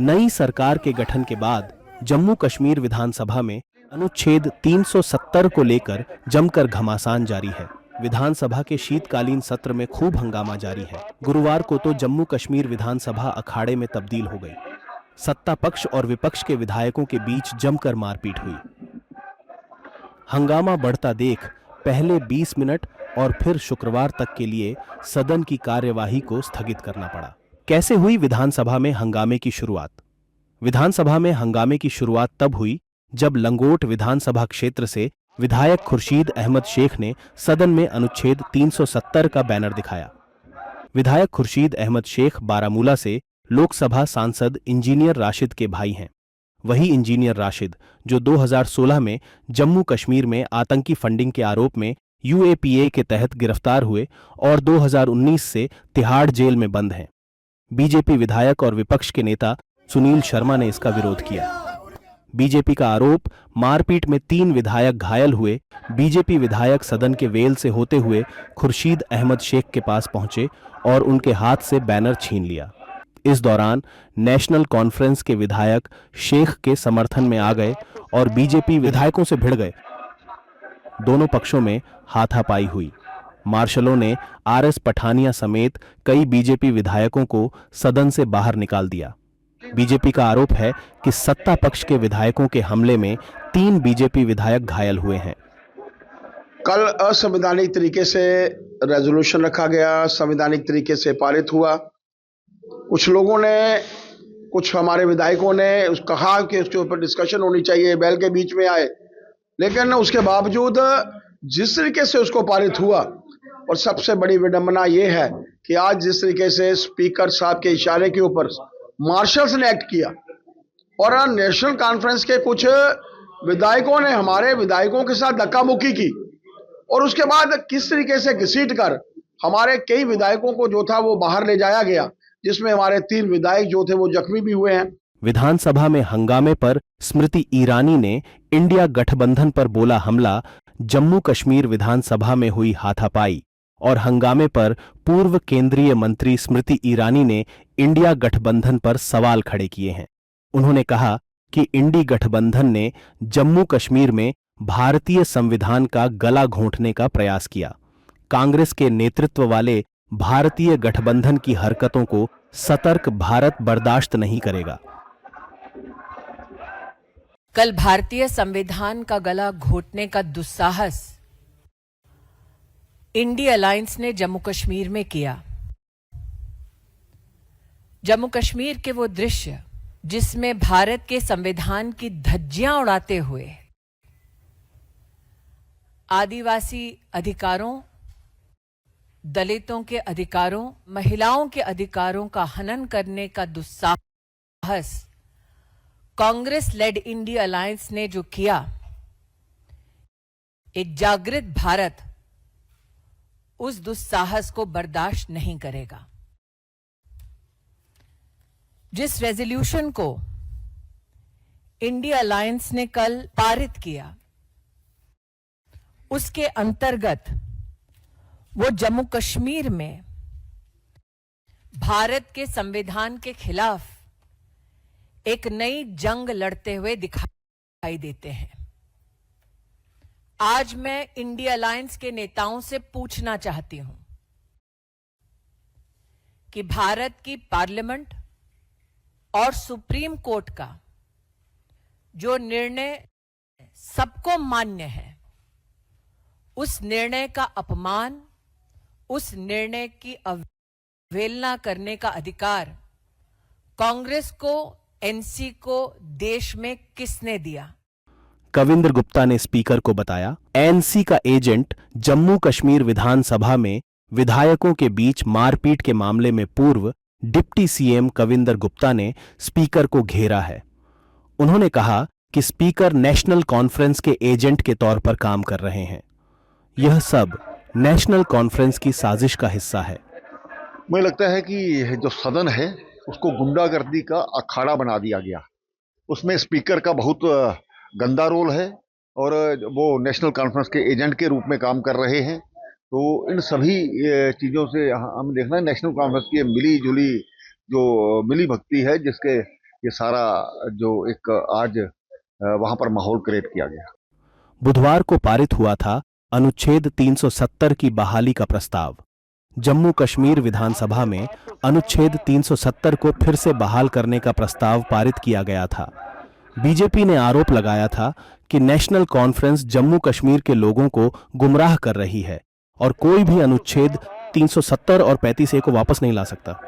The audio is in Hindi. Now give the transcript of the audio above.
नई सरकार के गठन के बाद जम्मू कश्मीर विधानसभा में अनुच्छेद 370 को लेकर जमकर घमासान जारी है। विधानसभा के शीतकालीन सत्र में खूब हंगामा जारी है। गुरुवार को तो जम्मू कश्मीर विधानसभा अखाड़े में तब्दील हो गई। सत्ता पक्ष और विपक्ष के विधायकों के बीच जमकर मारपीट हुई। हंगामा बढ़ता देख पहले 20 मिनट और फिर शुक्रवार तक के लिए सदन की कार्यवाही को स्थगित करना पड़ा। कैसे हुई विधानसभा में हंगामे की शुरुआत? विधानसभा में हंगामे की शुरुआत तब हुई जब लंगोट विधानसभा क्षेत्र से विधायक खुर्शीद अहमद शेख ने सदन में अनुच्छेद 370 का बैनर दिखाया। विधायक खुर्शीद अहमद शेख बारामूला से लोकसभा सांसद इंजीनियर राशिद के भाई हैं। वही इंजीनियर राशिद जो 2016 में जम्मू कश्मीर में आतंकी फंडिंग के आरोप में यूएपीए के तहत गिरफ्तार हुए और 2019 से तिहाड़ जेल में बंद हैं। बीजेपी विधायक और विपक्ष के नेता सुनील शर्मा ने इसका विरोध किया। बीजेपी का आरोप, मारपीट में 3 विधायक घायल हुए। बीजेपी विधायक सदन के वेल से होते हुए खुर्शीद अहमद शेख के पास पहुंचे और उनके हाथ से बैनर छीन लिया। इस दौरान नेशनल कॉन्फ्रेंस के विधायक शेख के समर्थन में आ गए और बीजेपी विधायकों से भिड़ गए। दोनों पक्षों में हाथापाई हुई। मार्शलों ने आरएस पठानिया समेत कई बीजेपी विधायकों को सदन से बाहर निकाल दिया। बीजेपी का आरोप है कि सत्ता पक्ष के विधायकों के हमले में 3 बीजेपी विधायक घायल हुए हैं। कल असंवैधानिक तरीके से रेजोल्यूशन रखा गया, संवैधानिक तरीके से पारित हुआ। कुछ लोगों ने, कुछ हमारे विधायकों ने कहा कि उसके ऊपर डिस्कशन होनी चाहिए, बैल के बीच में आए, लेकिन उसके बावजूद जिस तरीके से उसको पारित हुआ, और सबसे बड़ी विडंबना यह है कि आज जिस तरीके से स्पीकर साहब के इशारे के ऊपर मार्शल्स ने एक्ट किया और नेशनल कॉन्फ्रेंस के कुछ विधायकों ने हमारे विधायकों के साथ धक्का मुक्की की और उसके बाद किस तरीके से घसीट कर हमारे कई विधायकों को जो था वो बाहर ले जाया गया, जिसमें हमारे 3 विधायक जो थे वो जख्मी भी हुए हैं। विधानसभा में हंगामे पर स्मृति ईरानी ने इंडिया गठबंधन पर बोला हमला, जम्मू कश्मीर विधानसभा में हुई हाथापाई और हंगामे पर पूर्व केंद्रीय मंत्री स्मृति ईरानी ने इंडिया गठबंधन पर सवाल खड़े किए हैं। उन्होंने कहा कि इंडी गठबंधन ने जम्मू कश्मीर में भारतीय संविधान का गला घोंटने का प्रयास किया। कांग्रेस के नेतृत्व वाले भारतीय गठबंधन की हरकतों को सतर्क भारत बर्दाश्त नहीं करेगा। कल भारतीय संविधान का गला घोंटने का दुस्साहस इंडी अलायंस ने जम्मू कश्मीर में किया। जम्मू कश्मीर के वो दृश्य जिसमें भारत के संविधान की धज्जियां उड़ाते हुए आदिवासी अधिकारों, दलितों के अधिकारों, महिलाओं के अधिकारों का हनन करने का दुस्साहस कांग्रेस लेड इंडी अलायंस ने जो किया, एक जागृत भारत उस दुस्साहस को बर्दाश्त नहीं करेगा। जिस रेजोल्यूशन को इंडिया अलायंस ने कल पारित किया, उसके अंतर्गत वो जम्मू कश्मीर में भारत के संविधान के खिलाफ एक नई जंग लड़ते हुए दिखाई देते हैं। आज मैं इंडिया अलायंस के नेताओं से पूछना चाहती हूं कि भारत की पार्लियामेंट और सुप्रीम कोर्ट का जो निर्णय सबको मान्य है, उस निर्णय का अपमान, उस निर्णय की अवहेलना करने का अधिकार कांग्रेस को, एनसी को देश में किसने दिया? कविंद्र गुप्ता ने स्पीकर को बताया, एनसी का एजेंट जम्मू कश्मीर विधानसभा में विधायकों के बीच मारपीट के मामले में पूर्व डिप्टी सीएम कविंद्र गुप्ता ने स्पीकर को घेरा है। उन्होंने कहा कि स्पीकर नेशनल कॉन्फ्रेंस के एजेंट के तौर पर काम कर रहे हैं। यह सब नेशनल कॉन्फ्रेंस की साजिश का हिस्सा है। मुझे लगता है कि जो सदन है उसको गुंडागर्दी का अखाड़ा बना दिया गया। उसमें स्पीकर का बहुत गंदा रोल है और वो नेशनल कॉन्फ्रेंस के एजेंट के रूप में काम कर रहे हैं। तो इन सभी चीज़ों से हम देखना, नेशनल कॉन्फ्रेंस की मिली जुली जो मिली भक्ति है, जिसके ये सारा जो एक आज वहां पर माहौल क्रिएट किया गया। बुधवार को पारित हुआ था अनुच्छेद 370 की बहाली का प्रस्ताव। जम्मू कश्मीर विधानसभा में अनुच्छेद 370 को फिर से बहाल करने का प्रस्ताव पारित किया गया था। बीजेपी ने आरोप लगाया था कि नेशनल कॉन्फ्रेंस जम्मू कश्मीर के लोगों को गुमराह कर रही है और कोई भी अनुच्छेद 370 और 35A को वापस नहीं ला सकता।